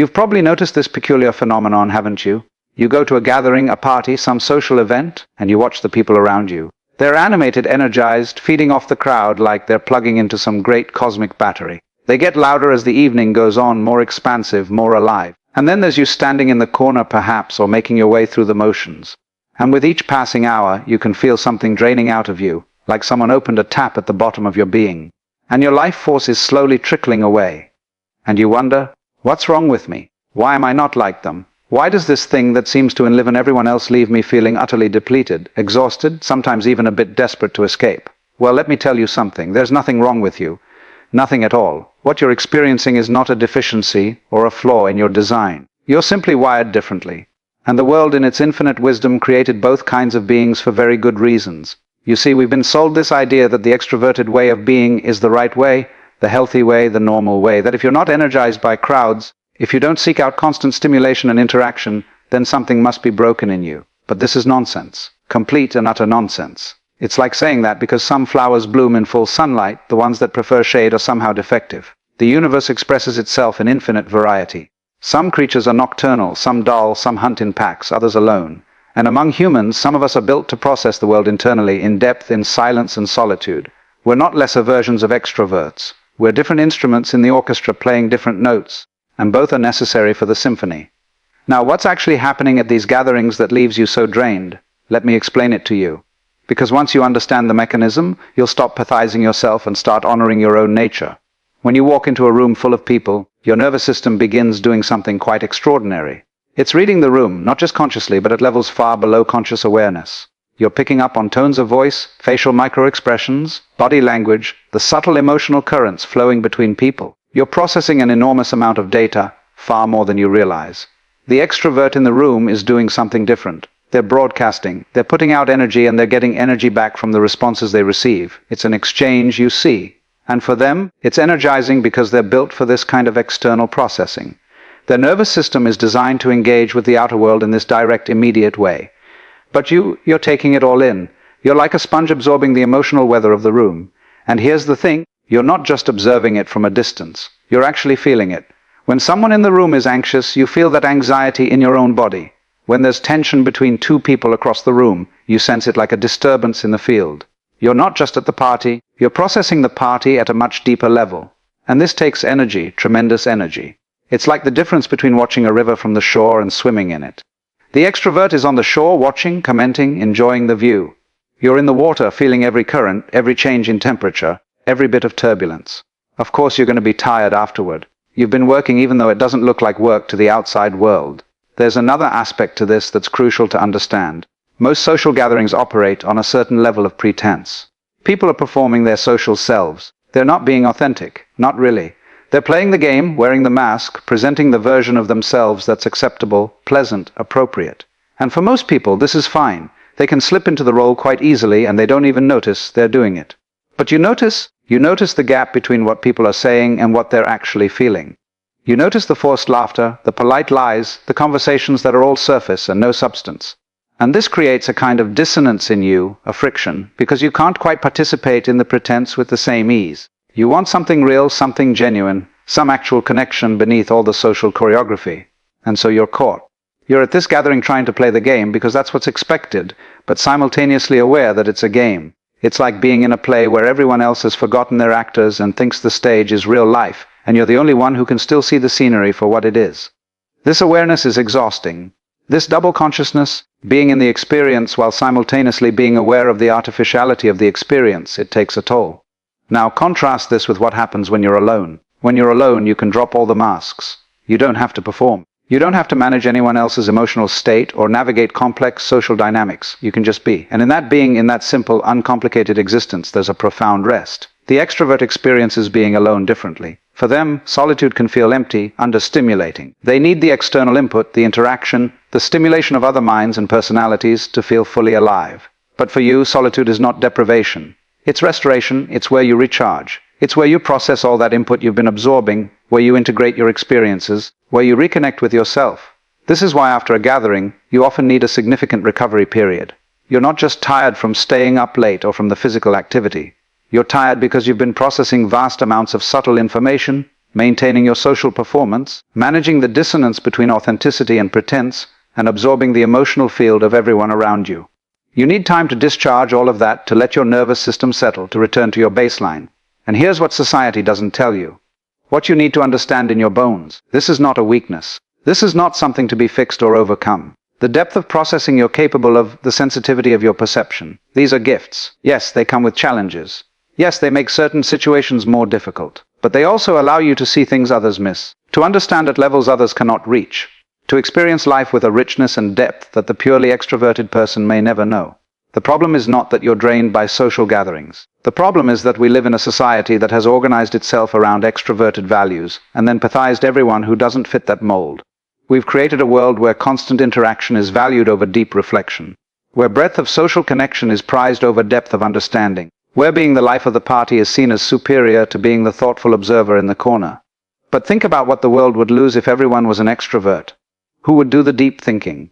You've probably noticed this peculiar phenomenon, haven't you? You go to a gathering, a party, some social event, and you watch the people around you. They're animated, energized, feeding off the crowd like they're plugging into some great cosmic battery. They get louder as the evening goes on, more expansive, more alive. And then there's you standing in the corner perhaps, or making your way through the motions. And with each passing hour, you can feel something draining out of you, like someone opened a tap at the bottom of your being. And your life force is slowly trickling away. And you wonder, what's wrong with me? Why am I not like them? Why does this thing that seems to enliven everyone else leave me feeling utterly depleted, exhausted, sometimes even a bit desperate to escape? Well, let me tell you something. There's nothing wrong with you. Nothing at all. What you're experiencing is not a deficiency or a flaw in your design. You're simply wired differently. And the world in its infinite wisdom created both kinds of beings for very good reasons. You see, we've been sold this idea that the extroverted way of being is the right way, the healthy way, the normal way, that if you're not energized by crowds, if you don't seek out constant stimulation and interaction, then something must be broken in you. But this is nonsense. Complete and utter nonsense. It's like saying that because some flowers bloom in full sunlight, the ones that prefer shade are somehow defective. The universe expresses itself in infinite variety. Some creatures are nocturnal, some dull, some hunt in packs, others alone. And among humans, some of us are built to process the world internally, in depth, in silence and solitude. We're not lesser versions of extroverts. We're different instruments in the orchestra playing different notes, and both are necessary for the symphony. Now, what's actually happening at these gatherings that leaves you so drained? Let me explain it to you. Because once you understand the mechanism, you'll stop pathizing yourself and start honoring your own nature. When you walk into a room full of people, your nervous system begins doing something quite extraordinary. It's reading the room, not just consciously, but at levels far below conscious awareness. You're picking up on tones of voice, facial micro-expressions, body language, the subtle emotional currents flowing between people. You're processing an enormous amount of data, far more than you realize. The extrovert in the room is doing something different. They're broadcasting, they're putting out energy, and they're getting energy back from the responses they receive. It's an exchange you see. And for them, it's energizing because they're built for this kind of external processing. Their nervous system is designed to engage with the outer world in this direct, immediate way. But you're taking it all in. You're like a sponge absorbing the emotional weather of the room. And here's the thing, you're not just observing it from a distance. You're actually feeling it. When someone in the room is anxious, you feel that anxiety in your own body. When there's tension between two people across the room, you sense it like a disturbance in the field. You're not just at the party, you're processing the party at a much deeper level. And this takes energy, tremendous energy. It's like the difference between watching a river from the shore and swimming in it. The extrovert is on the shore, watching, commenting, enjoying the view. You're in the water, feeling every current, every change in temperature, every bit of turbulence. Of course you're going to be tired afterward. You've been working even though it doesn't look like work to the outside world. There's another aspect to this that's crucial to understand. Most social gatherings operate on a certain level of pretense. People are performing their social selves. They're not being authentic. Not really. They're playing the game, wearing the mask, presenting the version of themselves that's acceptable, pleasant, appropriate. And for most people, this is fine. They can slip into the role quite easily and they don't even notice they're doing it. But you notice the gap between what people are saying and what they're actually feeling. You notice the forced laughter, the polite lies, the conversations that are all surface and no substance. And this creates a kind of dissonance in you, a friction, because you can't quite participate in the pretense with the same ease. You want something real, something genuine, some actual connection beneath all the social choreography. And so you're caught. You're at this gathering trying to play the game because that's what's expected, but simultaneously aware that it's a game. It's like being in a play where everyone else has forgotten their actors and thinks the stage is real life, and you're the only one who can still see the scenery for what it is. This awareness is exhausting. This double consciousness, being in the experience while simultaneously being aware of the artificiality of the experience, it takes a toll. Now contrast this with what happens when you're alone. When you're alone, you can drop all the masks. You don't have to perform. You don't have to manage anyone else's emotional state or navigate complex social dynamics. You can just be. And in that being, in that simple, uncomplicated existence, there's a profound rest. The extrovert experiences being alone differently. For them, solitude can feel empty, understimulating. They need the external input, the interaction, the stimulation of other minds and personalities to feel fully alive. But for you, solitude is not deprivation. It's restoration, it's where you recharge. It's where you process all that input you've been absorbing, where you integrate your experiences, where you reconnect with yourself. This is why after a gathering, you often need a significant recovery period. You're not just tired from staying up late or from the physical activity. You're tired because you've been processing vast amounts of subtle information, maintaining your social performance, managing the dissonance between authenticity and pretense, and absorbing the emotional field of everyone around you. You need time to discharge all of that, to let your nervous system settle, to return to your baseline. And here's what society doesn't tell you. What you need to understand in your bones. This is not a weakness. This is not something to be fixed or overcome. The depth of processing you're capable of, the sensitivity of your perception. These are gifts. Yes, they come with challenges. Yes, they make certain situations more difficult. But they also allow you to see things others miss, to understand at levels others cannot reach, to experience life with a richness and depth that the purely extroverted person may never know. The problem is not that you're drained by social gatherings. The problem is that we live in a society that has organized itself around extroverted values and then empathized everyone who doesn't fit that mold. We've created a world where constant interaction is valued over deep reflection, where breadth of social connection is prized over depth of understanding, where being the life of the party is seen as superior to being the thoughtful observer in the corner. But think about what the world would lose if everyone was an extrovert. Who would do the deep thinking?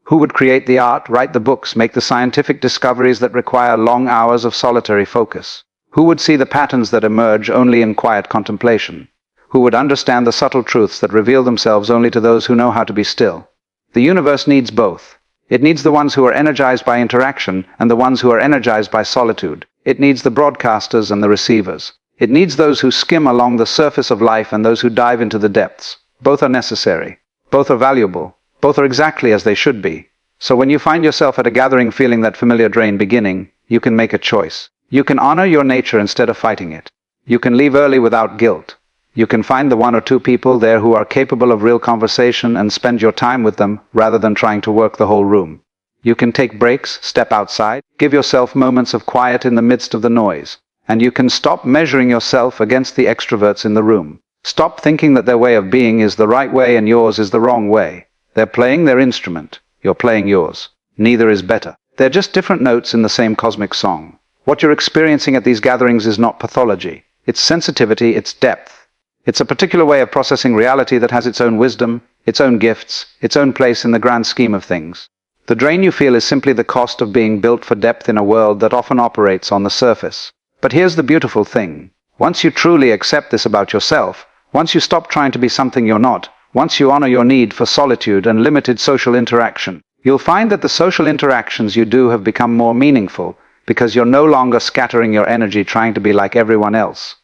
Who would create the art, write the books, make the scientific discoveries that require long hours of solitary focus? Who would see the patterns that emerge only in quiet contemplation? Who would understand the subtle truths that reveal themselves only to those who know how to be still? The universe needs both. It needs the ones who are energized by interaction and the ones who are energized by solitude. It needs the broadcasters and the receivers. It needs those who skim along the surface of life and those who dive into the depths. Both are necessary. Both are valuable. Both are exactly as they should be. So when you find yourself at a gathering feeling that familiar drain beginning, you can make a choice. You can honor your nature instead of fighting it. You can leave early without guilt. You can find the one or two people there who are capable of real conversation and spend your time with them rather than trying to work the whole room. You can take breaks, step outside, give yourself moments of quiet in the midst of the noise. And you can stop measuring yourself against the extroverts in the room. Stop thinking that their way of being is the right way and yours is the wrong way. They're playing their instrument. You're playing yours. Neither is better. They're just different notes in the same cosmic song. What you're experiencing at these gatherings is not pathology. It's sensitivity, it's depth. It's a particular way of processing reality that has its own wisdom, its own gifts, its own place in the grand scheme of things. The drain you feel is simply the cost of being built for depth in a world that often operates on the surface. But here's the beautiful thing. Once you truly accept this about yourself, once you stop trying to be something you're not, once you honor your need for solitude and limited social interaction, you'll find that the social interactions you do have become more meaningful because you're no longer scattering your energy trying to be like everyone else.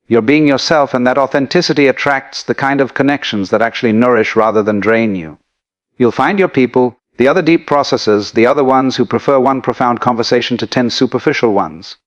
You're being yourself, and that authenticity attracts the kind of connections that actually nourish rather than drain you. You'll find your people, the other deep processors, the other ones who prefer one profound conversation to 10 superficial ones.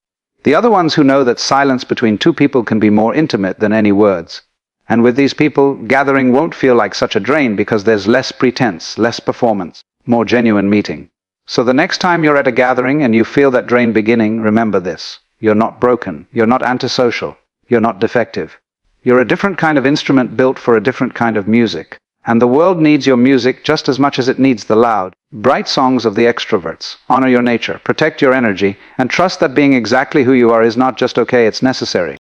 The other ones who know that silence between two people can be more intimate than any words. And with these people, gathering won't feel like such a drain because there's less pretense, less performance, more genuine meeting. So the next time you're at a gathering and you feel that drain beginning, remember this. You're not broken. You're not antisocial. You're not defective. You're a different kind of instrument built for a different kind of music. And the world needs your music just as much as it needs the loud, bright songs of the extroverts. Honor your nature, protect your energy, and trust that being exactly who you are is not just okay, it's necessary.